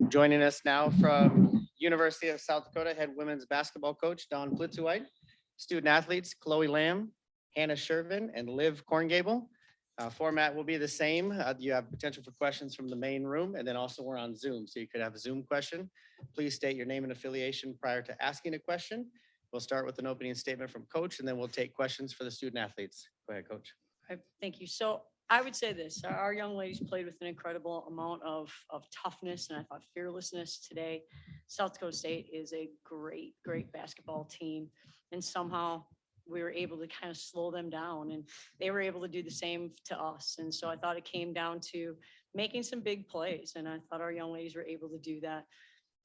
Joining us now from University of South Dakota, head women's basketball coach Dawn Plitzuweit, student athletes Chloe Lamb, Hannah Sjerven, and Liv Korngable. Format will be the same. You have potential for questions from the main room, and then also we're on Zoom, so you could have a Zoom question. Please state your name and affiliation prior to asking a question. We'll start with an opening statement from Coach, and then we'll take questions for the student athletes. Go ahead, Coach. Thank you. So I would say this, our young ladies played with an incredible amount of toughness and I thought fearlessness today. South Dakota State is a great basketball team. And somehow we were able to kind of slow them down and they were able to do the same to us. And so I thought it came down to making some big plays. And I thought our young ladies were able to do that.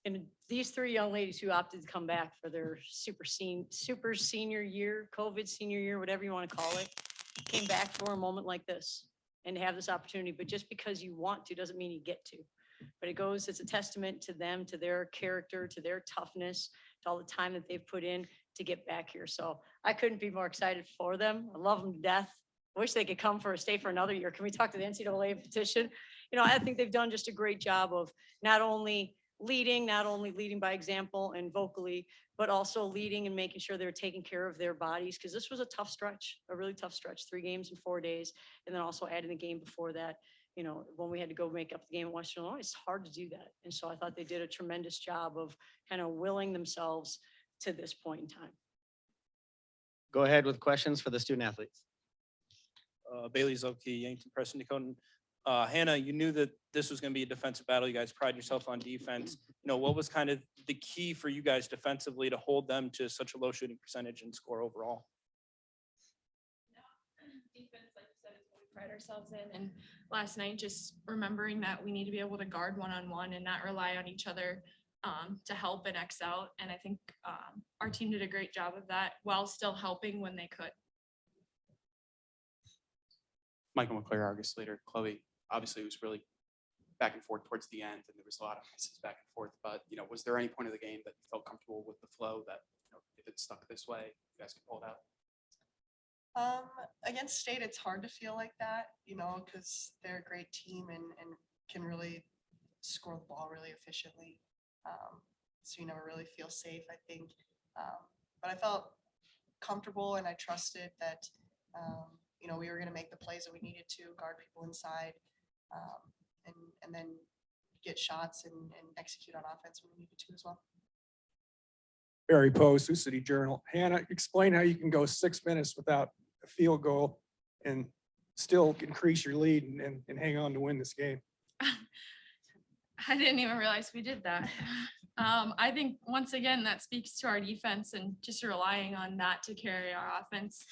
And these three young ladies who opted to come back for their super senior year, COVID senior year, whatever you want to call it, came back for a moment like this and to have this opportunity. But just because you want to doesn't mean you get to. But it's a testament to them, to their character, to their toughness, to all the time that they've put in to get back here. So I couldn't be more excited for them. I love them to death. I wish they could stay for another year. Can we talk to the NCAA petition? I think they've done just a great job of not only leading by example and vocally, but also leading and making sure they're taking care of their bodies. Because this was a really tough stretch, 3 games in 4 days. And then also adding the game before that, when we had to go make up the game in Western Illinois, it's hard to do that. And so I thought they did a tremendous job of kind of willing themselves to this point in time. Go ahead with questions for the student athletes. Bailey Zolke, Yankton Preston Dakota. Hannah, you knew that this was going to be a defensive battle. You guys pride yourself on defense. What was kind of the key for you guys defensively to hold them to such a low shooting percentage and score overall? Defense, like you said, is what we pride ourselves in. And last night, just remembering that we need to be able to guard one-on-one and not rely on each other to help and X out. And I think our team did a great job of that while still helping when they could. Michael McClure, Argus leader. Chloe, obviously it was really back and forth towards the end, and there was a lot of misses back and forth. But was there any point of the game that you felt comfortable with the flow that if it stuck this way, you guys could pull it out? Against State, it's hard to feel like that, because they're a great team and can really score the ball really efficiently. So you never really feel safe, I think. But I felt comfortable and I trusted that. We were going to make the plays that we needed to guard people inside and then get shots and execute on offense when we needed to as well. Barry Poe, Sioux City Journal. Hannah, explain how you can go 6 minutes without a field goal and still increase your lead and hang on to win this game. I didn't even realize we did that. I think once again, that speaks to our defense and just relying on that to carry our offense.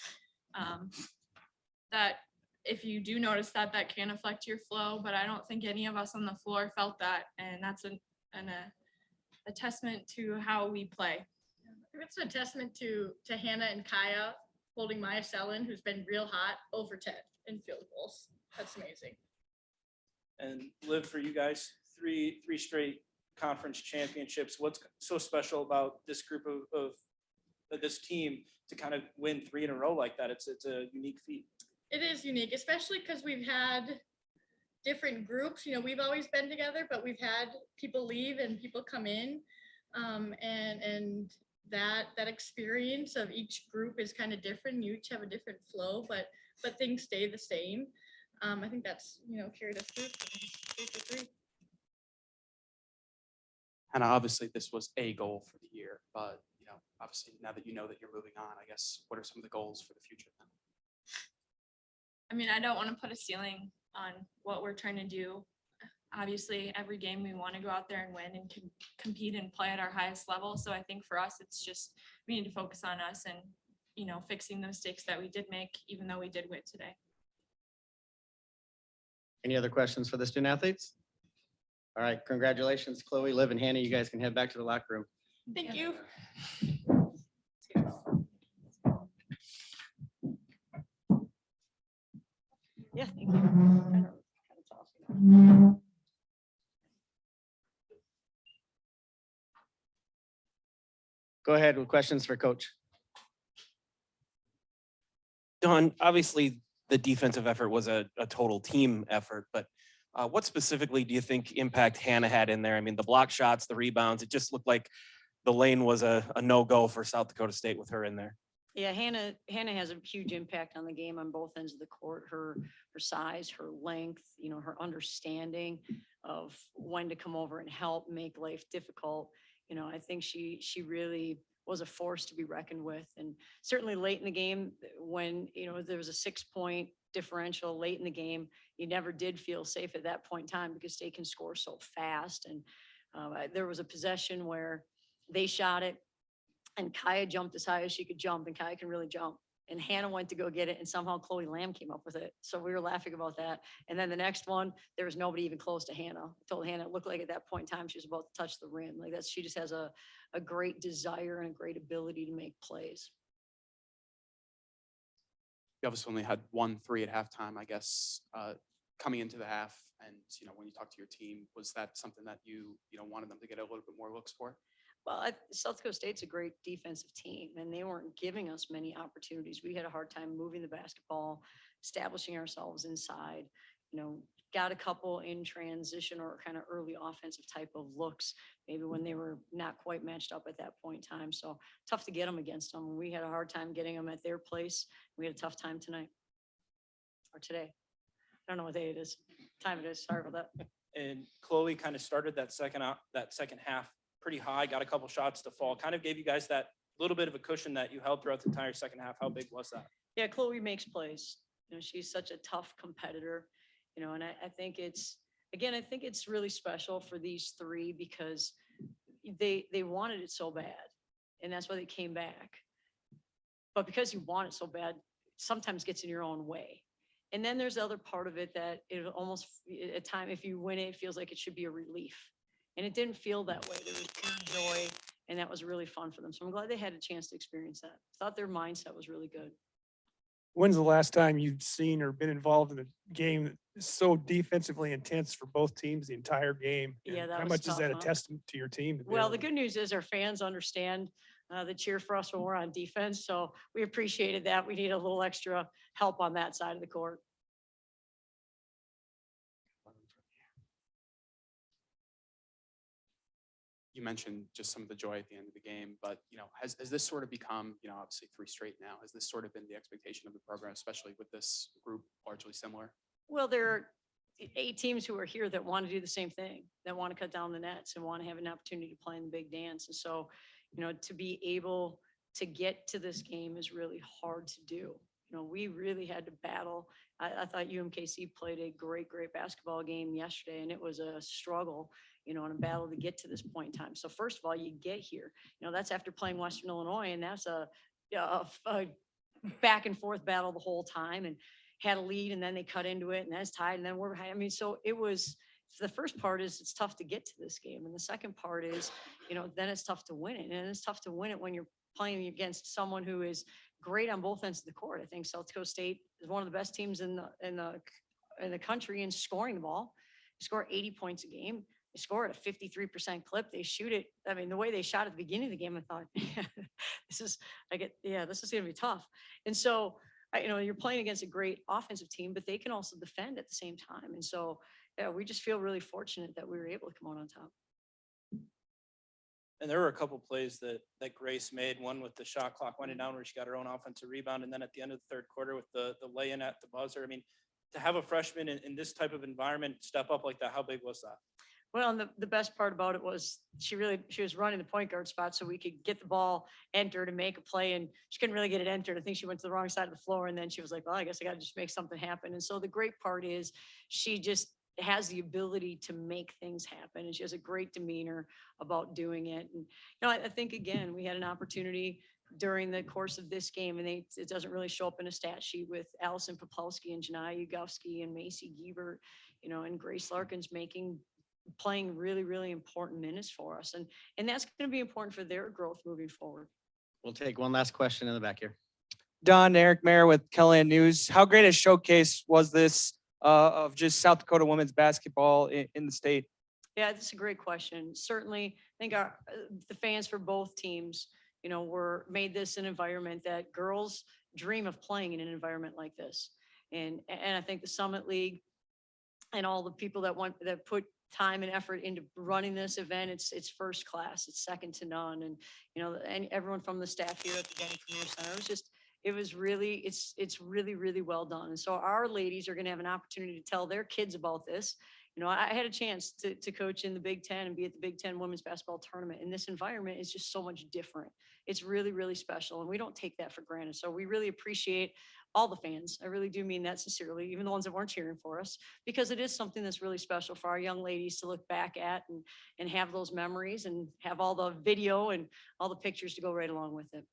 That if you do notice that can affect your flow, but I don't think any of us on the floor felt that. And that's a testament to how we play. It's a testament to Hannah and Kaya holding Maya Sellen, who's been real hot, over 10 in field goals. That's amazing. And Liv, for you guys, three straight conference championships. What's so special about this group of this team to kind of win 3 in a row like that? It's a unique feat. It is unique, especially because we've had different groups. We've always been together, but we've had people leave and people come in. And that experience of each group is kind of different. You each have a different flow, but things stay the same. I think that's, carried us through for 3. And obviously this was a goal for the year, but obviously now that you're moving on, I guess, what are some of the goals for the future then? I don't want to put a ceiling on what we're trying to do. Obviously, every game we want to go out there and win and compete and play at our highest level. So I think for us, it's just we need to focus on us and, fixing the mistakes that we did make, even though we did win today. Any other questions for the student athletes? All right, congratulations, Chloe, Liv, and Hannah. You guys can head back to the locker room. Thank you. Yeah, thank you. Kind of tough, Go ahead with questions for Coach. Dawn, obviously the defensive effort was a total team effort, but What specifically do you think impact Hannah had in there? I mean, the block shots, the rebounds, it just looked like the lane was a no-go for South Dakota State with her in there. Yeah, Hannah has a huge impact on the game on both ends of the court. Her size, her length, her understanding of when to come over and help make life difficult. I think she really was a force to be reckoned with. And certainly late in the game, when, there was a 6-point differential late in the game, you never did feel safe at that point in time because they can score so fast. And there was a possession where they shot it, and Kaya jumped as high as she could jump, and Kaya can really jump. And Hannah went to go get it, and somehow Chloe Lamb came up with it. So we were laughing about that. And then the next one, there was nobody even close to Hannah. I told Hannah it looked like at that point in time she was about to touch the rim. Like she just has a great desire and a great ability to make plays. You obviously only had 1-3 at halftime, I guess, coming into the half. And, when you talk to your team, was that something that you wanted them to get a little bit more looks for? Well, South Dakota State's a great defensive team, and they weren't giving us many opportunities. We had a hard time moving the basketball, establishing ourselves inside. Got a couple in transition or kind of early offensive type of looks, maybe when they were not quite matched up at that point in time. So tough to get them against them. We had a hard time getting them at their place. We had a tough time tonight or today. I don't know what day it is, time it is. Sorry about that. And Chloe kind of started that second half pretty high, got a couple shots to fall, kind of gave you guys that little bit of a cushion that you held throughout the entire second half. How big was that? Yeah, Chloe makes plays. She's such a tough competitor, and I think it's really special for these three because they wanted it so bad, and that's why they came back. But because you want it so bad, sometimes gets in your own way. And then there's the other part of it that it almost, at time, if you win it, it feels like it should be a relief. And it didn't feel that way. There was pure joy, and that was really fun for them. So I'm glad they had a chance to experience that. Thought their mindset was really good. When's the last time you've seen or been involved in a game that's so defensively intense for both teams the entire game? Yeah, And that how was much is tough, that a huh? testament to your team? to be Well, able the to- good news is our fans understand the cheer for us when we're on defense. So we appreciated that. We need a little extra help on that side of the court. You mentioned just some of the joy at the end of the game, but has this sort of become, obviously 3 straight now, has this sort of been the expectation of the program, especially with this group largely similar? Well, there are 8 teams who are here that want to do the same thing, that want to cut down the nets and want to have an opportunity to play in the big dance. And so, to be able to get to this game is really hard to do. We really had to battle. I thought UMKC played a great basketball game yesterday, and it was a struggle, and a battle to get to this point in time. So first of all, you get here, that's after playing Western Illinois, and that's a back and forth battle the whole time, and had a lead, and then they cut into it, and that's tied, and then we're high. I mean, so it was, the first part is it's tough to get to this game. And the second part is, then it's tough to win it. And it's tough to win it when you're playing against someone who is great on both ends of the court. I think South Dakota State is one of the best teams in the country in scoring the ball. They score 80 points a game. They score at a 53% clip. They shoot it. I mean, the way they shot at the beginning of the game, I thought, this is going to be tough. And so, you're playing against a great offensive team, but they can also defend at the same time. And so, yeah, we just feel really fortunate that we were able to come out on top. And there were a couple plays that Grace made, one with the shot clock winding down where she got her own offensive rebound. And then at the end of the third quarter with the lay-in at the buzzer. I mean, to have a freshman in this type of environment step up like that, how big was that? Well, and the best part about it was she was running the point guard spot so we could get the ball entered and make a play, and she couldn't really get it entered. I think she went to the wrong side of the floor, and then she was like, well, I guess I got to just make something happen. And so the great part is she just has the ability to make things happen, and she has a great demeanor about doing it. And I think again we had an opportunity during the course of this game, and it doesn't really show up in a stat sheet, with Allison Popolski and Janaya Ugowski and Macy Giebert, and Grace Larkins playing really, really important minutes for us. And that's going to be important for their growth moving forward. We'll take one last question in the back here. Don, Eric Mayer with Kellyanne News. How great a showcase was this of just South Dakota women's basketball in the state? Yeah, that's a great question. Certainly, I think the fans for both teams, made this an environment that girls dream of playing in an environment like this. And I think the Summit League and all the people that put time and effort into running this event. It's first class. It's second to none. And, and everyone from the staff here at the Denny Community Center, it's really, really well done. And so our ladies are going to have an opportunity to tell their kids about this. I had a chance to coach in the Big Ten and be at the Big Ten women's basketball tournament. And this environment is just so much different. It's really, really special. And we don't take that for granted. So we really appreciate all the fans. I really do mean that sincerely, even the ones that weren't cheering for us, because it is something that's really special for our young ladies to look back at and have those memories and have all the video and all the pictures to go right along with it.